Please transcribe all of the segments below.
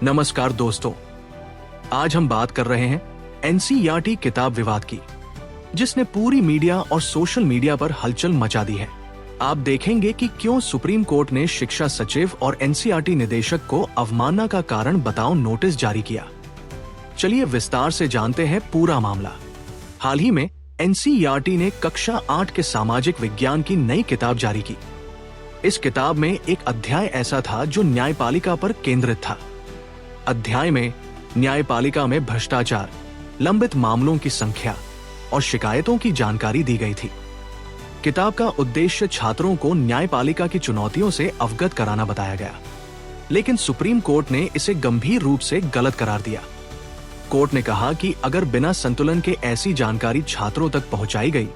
नमस्कार दोस्तों, आज हम बात कर रहे हैं एनसीईआरटी किताब विवाद की, जिसने पूरी मीडिया और सोशल मीडिया पर हलचल मचा दी है। आप देखेंगे कि क्यों सुप्रीम कोर्ट ने शिक्षा सचिव और एनसीईआरटी निदेशक को अवमानना का कारण बताओ नोटिस जारी किया। चलिए विस्तार से जानते हैं पूरा मामला। हाल ही में एनसीईआरटी ने कक्षा 8 के सामाजिक विज्ञान की नई किताब जारी की। इस किताब में एक अध्याय ऐसा था जो न्यायपालिका पर केंद्रित था। अध्याय में न्यायपालिका में भ्रष्टाचार, लंबित मामलों की संख्या और शिकायतों की जानकारी दी गई थी। किताब का उद्देश्य छात्रों को न्यायपालिका की चुनौतियों से अवगत कराना बताया गया, लेकिन सुप्रीम कोर्ट ने इसे गंभीर रूप से गलत करार दिया। कोर्ट ने कहा कि अगर बिना संतुलन के ऐसी जानकारी छात्रों तक पहुंचाई गई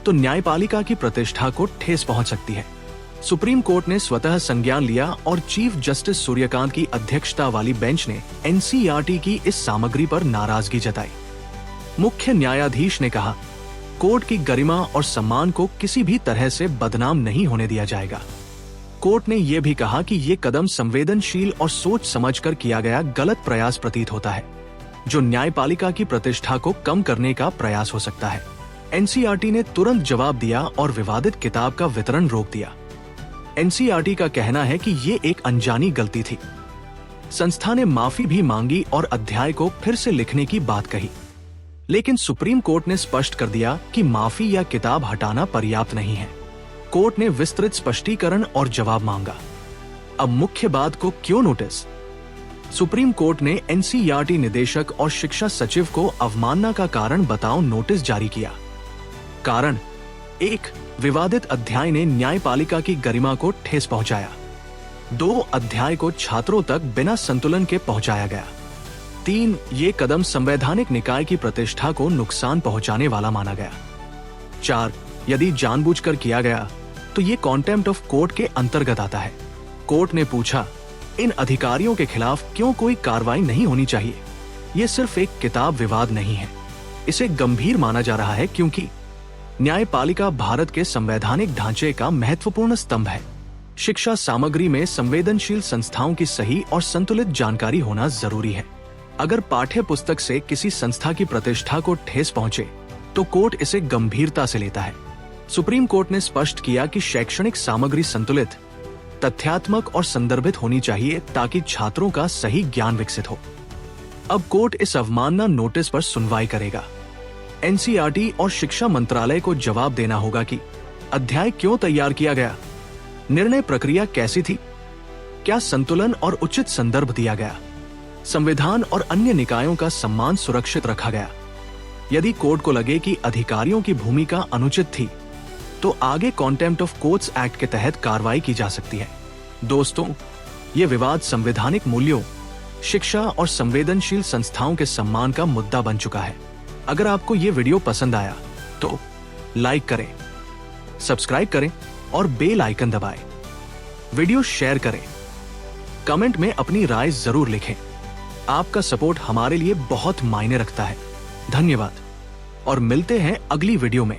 तो न्यायपालिका की प्रतिष्ठा को ठेस पहुंच सकती है। सुप्रीम कोर्ट ने स्वतः संज्ञान लिया और चीफ जस्टिस सूर्यकांत की अध्यक्षता वाली बेंच ने एनसीईआरटी की इस सामग्री पर नाराजगी जताई। मुख्य न्यायाधीश ने कहा, कोर्ट की गरिमा और सम्मान को किसी भी तरह से बदनाम नहीं होने दिया जाएगा। कोर्ट ने यह भी कहा कि ये कदम संवेदनशील और सोच समझकर किया गया गलत प्रयास प्रतीत होता है, जो न्यायपालिका की प्रतिष्ठा को कम करने का प्रयास हो सकता है। एनसीईआरटी ने तुरंत जवाब दिया और विवादित किताब का वितरण रोक दिया। एनसीईआरटी का कहना है कि ये एक अनजानी गलती थी। संस्था ने माफी भी मांगी और अध्याय को फिर से लिखने की बात कही, लेकिन सुप्रीम कोर्ट ने स्पष्ट कर दिया कि माफी या किताब हटाना पर्याप्त नहीं है। कोर्ट ने विस्तृत स्पष्टीकरण और जवाब मांगा। अब मुख्य बात को क्यों नोटिस? सुप्रीम कोर्ट ने एनसीईआरटी निदेशक और शिक्षा सचिव को अवमानना का कारण बताओ नोटिस जारी किया। कारण 1, विवादित अध्याय ने न्यायपालिका की गरिमा को ठेस पहुंचाया। 2, अध्याय को छात्रों तक बिना संतुलन के पहुंचाया गया। 3, ये कदम संवैधानिक निकाय की प्रतिष्ठा को नुकसान पहुंचाने वाला माना गया। 4, यदि जानबूझकर किया गया तो ये कॉन्टेम्प्ट ऑफ कोर्ट के अंतर्गत आता है। कोर्ट ने पूछा, इन अधिकारियों के खिलाफ क्यों कोई कार्रवाई नहीं होनी चाहिए? ये सिर्फ एक किताब विवाद नहीं है, इसे गंभीर माना जा रहा है क्योंकि न्यायपालिका भारत के संवैधानिक ढांचे का महत्वपूर्ण स्तंभ है। शिक्षा सामग्री में संवेदनशील संस्थाओं की सही और संतुलित जानकारी होना जरूरी है। अगर पाठ्य पुस्तक से किसी संस्था की प्रतिष्ठा को ठेस पहुंचे तो कोर्ट इसे गंभीरता से लेता है। सुप्रीम कोर्ट ने स्पष्ट किया कि शैक्षणिक सामग्री संतुलित, तथ्यात्मक और संदर्भित होनी चाहिए ताकि छात्रों का सही ज्ञान विकसित हो। अब कोर्ट इस अवमानना नोटिस पर सुनवाई करेगा। एनसीईआरटी और शिक्षा मंत्रालय को जवाब देना होगा कि अध्याय क्यों तैयार किया गया, निर्णय प्रक्रिया कैसी थी, क्या संतुलन और उचित संदर्भ दिया गया, संविधान और अन्य निकायों का सम्मान सुरक्षित रखा गया। यदि कोर्ट को लगे कि अधिकारियों की भूमिका अनुचित थी तो आगे कॉन्टेम्प्ट ऑफ कोर्ट्स एक्ट के तहत कार्रवाई की जा सकती है। दोस्तों, ये विवाद संवैधानिक मूल्यों, शिक्षा और संवेदनशील संस्थाओं के सम्मान का मुद्दा बन चुका है। अगर आपको ये वीडियो पसंद आया तो लाइक करें, सब्सक्राइब करें और बेल आइकन दबाएं। वीडियो शेयर करें, कमेंट में अपनी राय जरूर लिखें। आपका सपोर्ट हमारे लिए बहुत मायने रखता है। धन्यवाद और मिलते हैं अगली वीडियो में।